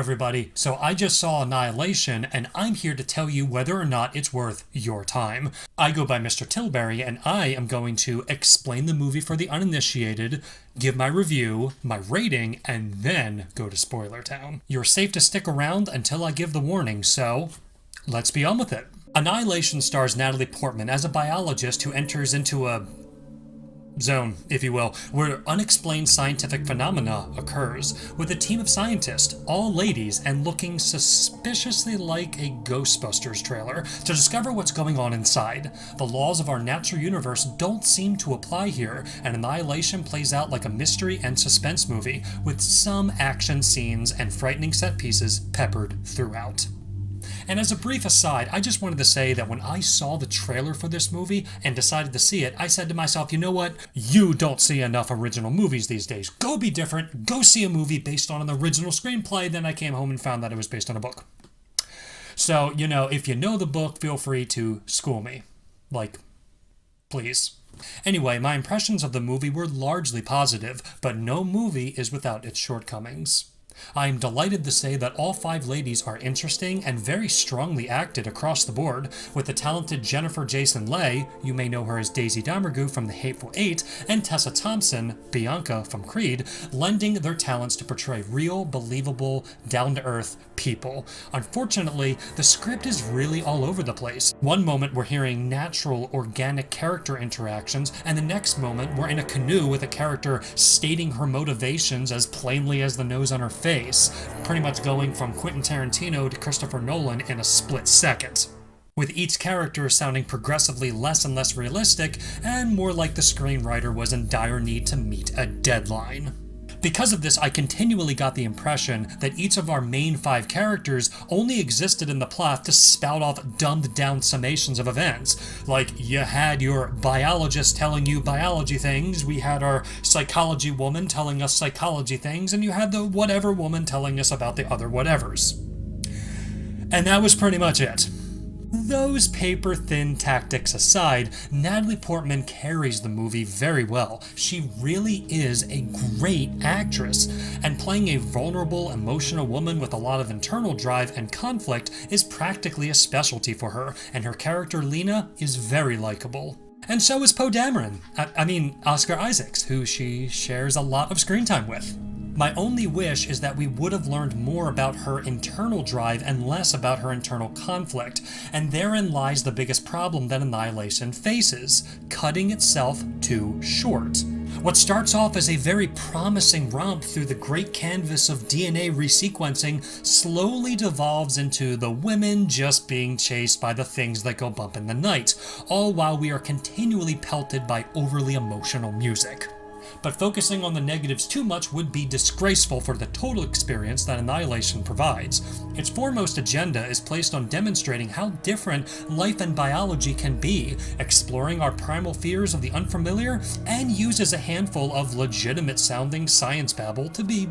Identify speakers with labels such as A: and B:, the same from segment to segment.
A: everybody. So I just saw Annihilation, and I'm here to tell you whether or not it's worth your time. I go by Mr. Tilbury, and I am going to explain the movie for the uninitiated, give my review, my rating, and then go to Spoiler Town. You're safe to stick around until I give the warning, so let's be on with it. Annihilation stars Natalie Portman as a biologist who enters into a zone, if you will, where unexplained scientific phenomena occurs, with a team of scientists, all ladies, and looking suspiciously like a Ghostbusters trailer, to discover what's going on inside. The laws of our natural universe don't seem to apply here, and Annihilation plays out like a mystery and suspense movie, with some action scenes and frightening set pieces peppered throughout. And as a brief aside, I just wanted to say that when I saw the trailer for this movie and decided to see it, I said to myself, you know what? You don't see enough original movies these days. Go be different. Go see a movie based on an original screenplay. Then I came home and found that it was based on a book. So, if you know the book, feel free to school me. Please. Anyway, my impressions of the movie were largely positive, but no movie is without its shortcomings. I am delighted to say that all 5 ladies are interesting and very strongly acted across the board, with the talented Jennifer Jason Leigh, you may know her as Daisy Domergue from The Hateful Eight, and Tessa Thompson, Bianca from Creed, lending their talents to portray real, believable, down-to-earth people. Unfortunately, the script is really all over the place. One moment we're hearing natural, organic character interactions, and the next moment we're in a canoe with a character stating her motivations as plainly as the nose on her face, pretty much going from Quentin Tarantino to Christopher Nolan in a split second, with each character sounding progressively less and less realistic and more like the screenwriter was in dire need to meet a deadline. Because of this, I continually got the impression that each of our main 5 characters only existed in the plot to spout off dumbed-down summations of events. Like, you had your biologist telling you biology things, we had our psychology woman telling us psychology things, and you had the whatever woman telling us about the other whatevers. And that was pretty much it. Those paper-thin tactics aside, Natalie Portman carries the movie very well. She really is a great actress, and playing a vulnerable, emotional woman with a lot of internal drive and conflict is practically a specialty for her, and her character Lena is very likable. And so is Poe Dameron, Oscar Isaacs, who she shares a lot of screen time with. My only wish is that we would have learned more about her internal drive and less about her internal conflict, and therein lies the biggest problem that Annihilation faces, cutting itself too short. What starts off as a very promising romp through the great canvas of DNA resequencing slowly devolves into the women just being chased by the things that go bump in the night, all while we are continually pelted by overly emotional music. But focusing on the negatives too much would be disgraceful for the total experience that Annihilation provides. Its foremost agenda is placed on demonstrating how different life and biology can be, exploring our primal fears of the unfamiliar, and uses a handful of legitimate-sounding science babble to be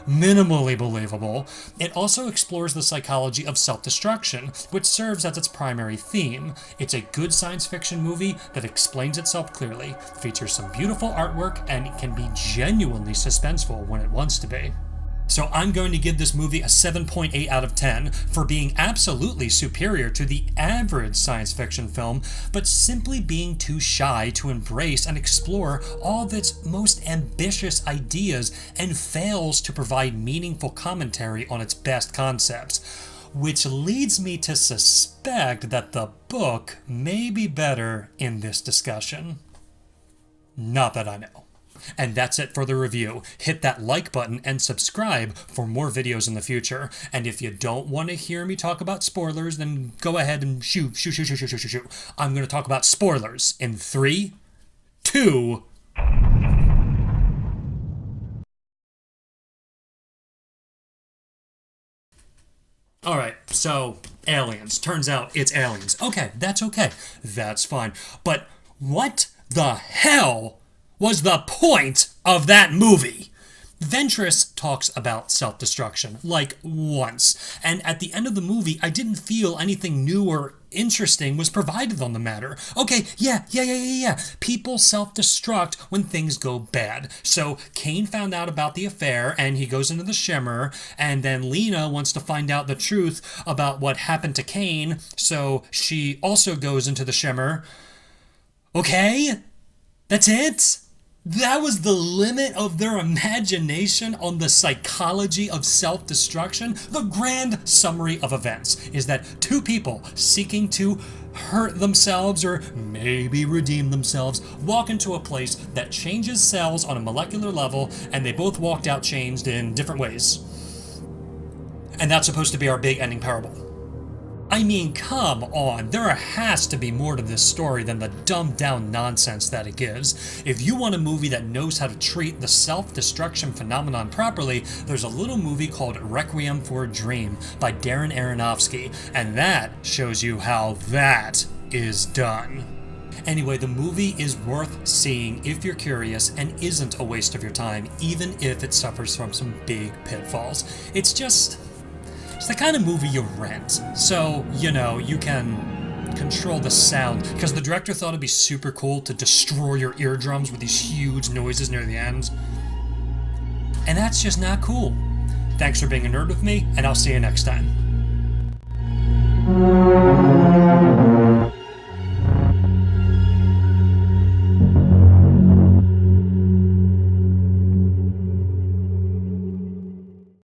A: minimally believable. It also explores the psychology of self-destruction, which serves as its primary theme. It's a good science fiction movie that explains itself clearly, features some beautiful artwork, and can be genuinely suspenseful when it wants to be. So I'm going to give this movie a 7.8 out of 10 for being absolutely superior to the average science fiction film, but simply being too shy to embrace and explore all of its most ambitious ideas and fails to provide meaningful commentary on its best concepts. Which leads me to suspect that the book may be better in this discussion. Not that I know. And that's it for the review. Hit that like button and subscribe for more videos in the future. And if you don't want to hear me talk about spoilers, then go ahead and shoot. I'm going to talk about spoilers in 3, 2... Alright, so aliens. Turns out it's aliens. Okay. That's fine. But what the hell was the point of that movie? Ventress talks about self-destruction, like once, and at the end of the movie, I didn't feel anything new or interesting was provided on the matter. Okay, yeah. People self-destruct when things go bad. So Kane found out about the affair, and he goes into the Shimmer, and then Lena wants to find out the truth about what happened to Kane, so she also goes into the Shimmer. Okay? That's it? That was the limit of their imagination on the psychology of self-destruction? The grand summary of events is that two people seeking to hurt themselves or maybe redeem themselves walk into a place that changes cells on a molecular level, and they both walked out changed in different ways. And that's supposed to be our big ending parable. I mean, come on, there has to be more to this story than the dumbed down nonsense that it gives. If you want a movie that knows how to treat the self-destruction phenomenon properly, there's a little movie called Requiem for a Dream by Darren Aronofsky, and that shows you how that is done. Anyway, the movie is worth seeing if you're curious and isn't a waste of your time, even if it suffers from some big pitfalls. It's the kind of movie you rent, so, you can control the sound, because the director thought it'd be super cool to destroy your eardrums with these huge noises near the end. And that's just not cool. Thanks for being a nerd with me, and I'll see you next time.